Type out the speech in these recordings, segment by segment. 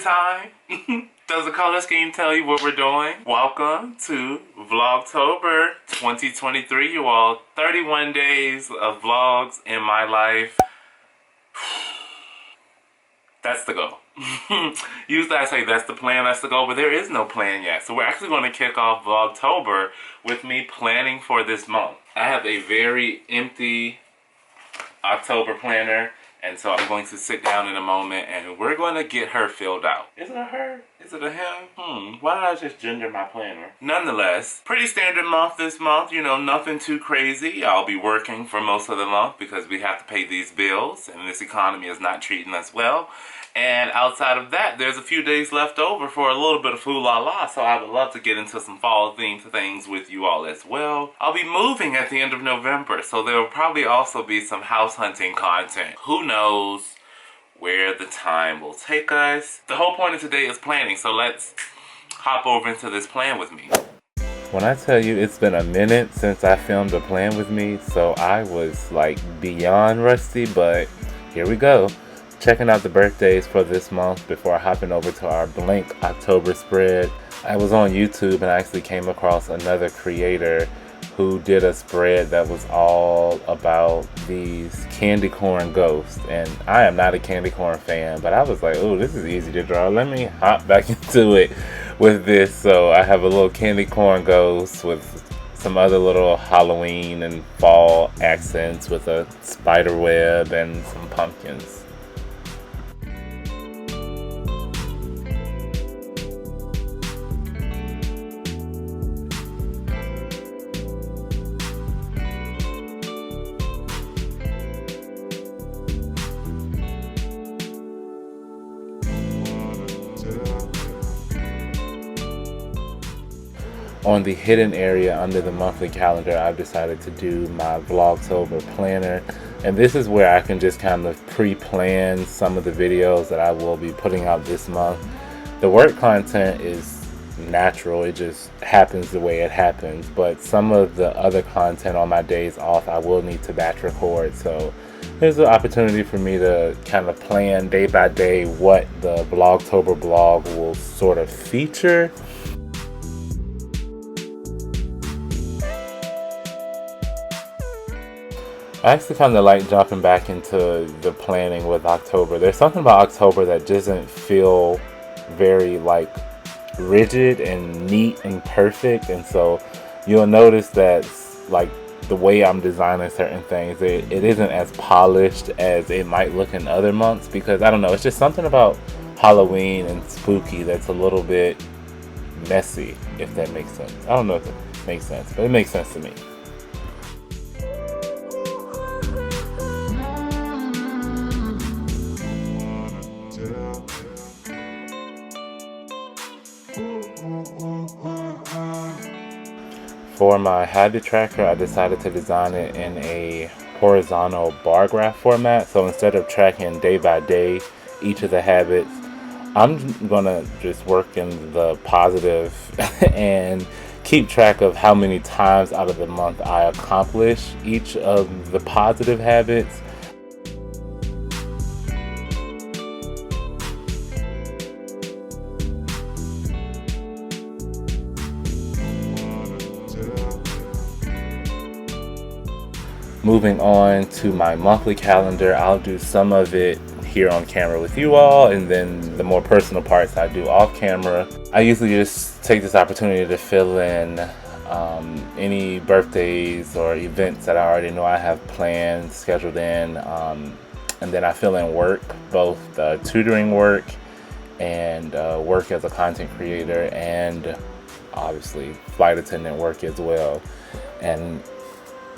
time? Does the color scheme tell you what we're doing? Welcome to Vlogtober 2023, you all. 31 days of vlogs in my life. That's the goal. Usually I say that's the plan, that's the goal, but there is no plan yet. So we're actually going to kick off Vlogtober with me planning for this month. I have a very empty October planner, and so I'm going to sit down in a moment and we're going to get her filled out. Is it a her? Is it a him? Why did I just gender my planner? Nonetheless, pretty standard month this month. You know, nothing too crazy. I'll be working for most of the month because we have to pay these bills and this economy is not treating us well. And outside of that, there's a few days left over for a little bit of foo-la-la, so I would love to get into some fall-themed things with you all as well. I'll be moving at the end of November, so there will probably also be some house hunting content. Who knows where the time will take us? The whole point of today is planning, so let's hop over into this plan with me. When I tell you it's been a minute since I filmed a plan with me, so I was like beyond rusty, but here we go. Checking out the birthdays for this month before hopping over to our blank October spread. I was on YouTube and I actually came across another creator who did a spread that was all about these candy corn ghosts. And I am not a candy corn fan, but I was like, oh, this is easy to draw. Let me hop back into it with this. So I have a little candy corn ghost with some other little Halloween and fall accents with a spider web and some pumpkins. On the hidden area under the monthly calendar, I've decided to do my Vlogtober Planner. And this is where I can just kind of pre-plan some of the videos that I will be putting out this month. The work content is natural, it just happens the way it happens. But some of the other content on my days off, I will need to batch record. So here's an opportunity for me to kind of plan day by day what the Vlogtober blog will sort of feature. I actually kind of like jumping back into the planning with October. There's something about October that doesn't feel very like rigid and neat and perfect, and so you'll notice that like the way I'm designing certain things, it isn't as polished as it might look in other months, because I don't know, it's just something about Halloween and spooky that's a little bit messy, if that makes sense. I don't know if it makes sense, but it makes sense to me. For my habit tracker, I decided to design it in a horizontal bar graph format. So instead of tracking day by day each of the habits, I'm gonna just work in the positive and keep track of how many times out of the month I accomplish each of the positive habits. Moving on to my monthly calendar, I'll do some of it here on camera with you all, and then the more personal parts I do off camera. I usually just take this opportunity to fill in any birthdays or events that I already know I have planned, scheduled in, and then I fill in work, both tutoring work and work as a content creator, and obviously flight attendant work as well. And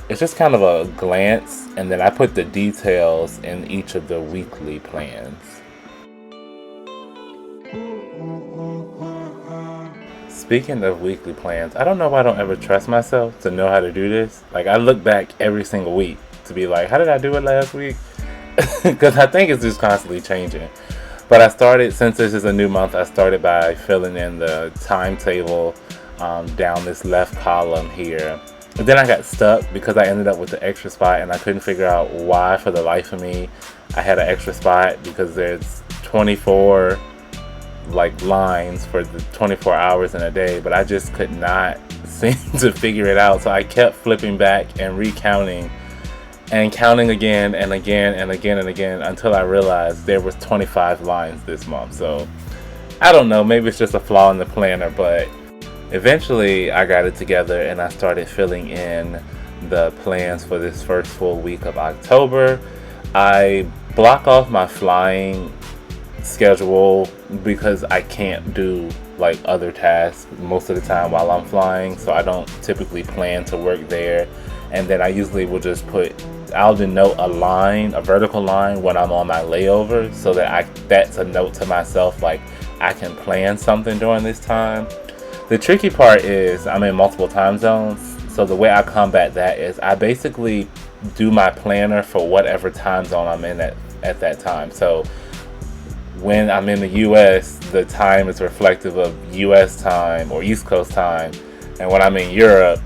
it's just kind of a glance, and then I put the details in each of the weekly plans. Speaking of weekly plans, I don't know why I don't ever trust myself to know how to do this. Like, I look back every single week to be like, how did I do it last week? Because I think it's just constantly changing. But I started, since this is a new month, I started by filling in the timetable down this left column here. But then I got stuck because I ended up with the extra spot, and I couldn't figure out why for the life of me I had an extra spot, because there's 24 like lines for the 24 hours in a day, but I just could not seem to figure it out. So I kept flipping back and recounting and counting again and again and again and again until I realized there was 25 lines this month. So I don't know, maybe it's just a flaw in the planner, but eventually I got it together and I started filling in the plans for this first full week of October. I block off my flying schedule because I can't do like other tasks most of the time while I'm flying, so I don't typically plan to work there. And then I usually will just I'll denote a line, a vertical line, when I'm on my layover, so that that's a note to myself, like I can plan something during this time. The tricky part is I'm in multiple time zones, so the way I combat that is I basically do my planner for whatever time zone I'm in at that time. So when I'm in the US, the time is reflective of US time or East Coast time, and when I'm in Europe,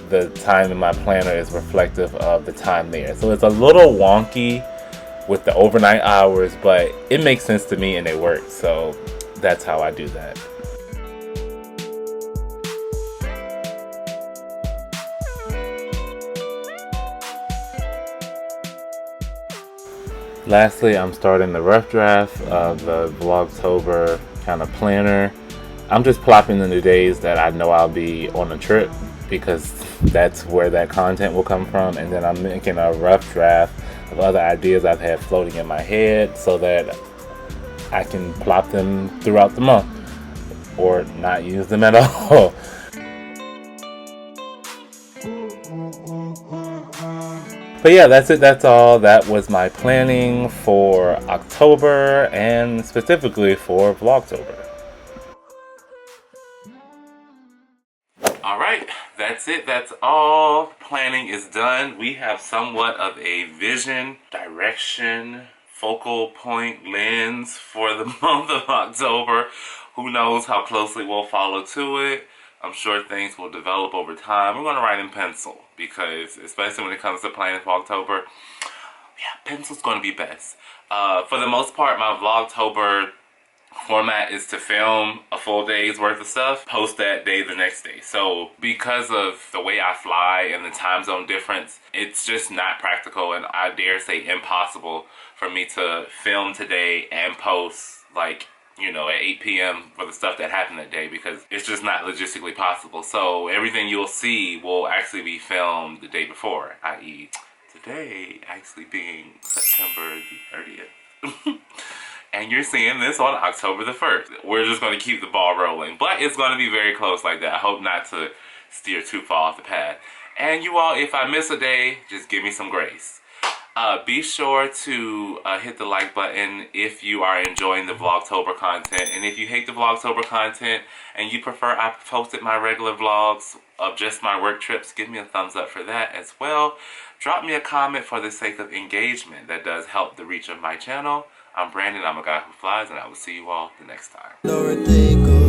the time in my planner is reflective of the time there. So it's a little wonky with the overnight hours, but it makes sense to me and it works. So that's how I do that. Lastly, I'm starting the rough draft of the Vlogtober kind of planner. I'm just plopping in the days that I know I'll be on a trip, because that's where that content will come from. And then I'm making a rough draft of other ideas I've had floating in my head so that I can plop them throughout the month or not use them at all. But yeah, that's it. That's all. That was my planning for October and specifically for Vlogtober. Alright, that's it. That's all. Planning is done. We have somewhat of a vision, direction, focal point, lens for the month of October. Who knows how closely we'll follow to it. I'm sure things will develop over time. We're going to write in pencil because, especially when it comes to planning for October, yeah, pencil's going to be best. For the most part, my Vlogtober format is to film a full day's worth of stuff, post that day the next day. So because of the way I fly and the time zone difference, it's just not practical, and I dare say impossible for me to film today and post like, you know, at 8 p.m. for the stuff that happened that day, because it's just not logistically possible. So everything you'll see will actually be filmed the day before, i.e. today actually being September the 30th. And you're seeing this on October the 1st. We're just going to keep the ball rolling. But it's going to be very close like that. I hope not to steer too far off the path. And you all, if I miss a day, just give me some grace. Be sure to hit the like button if you are enjoying the Vlogtober content. And if you hate the Vlogtober content and you prefer I posted my regular vlogs of just my work trips, give me a thumbs up for that as well. Drop me a comment for the sake of engagement. That does help the reach of my channel. I'm Brandon, I'm a guy who flies, and I will see you all the next time.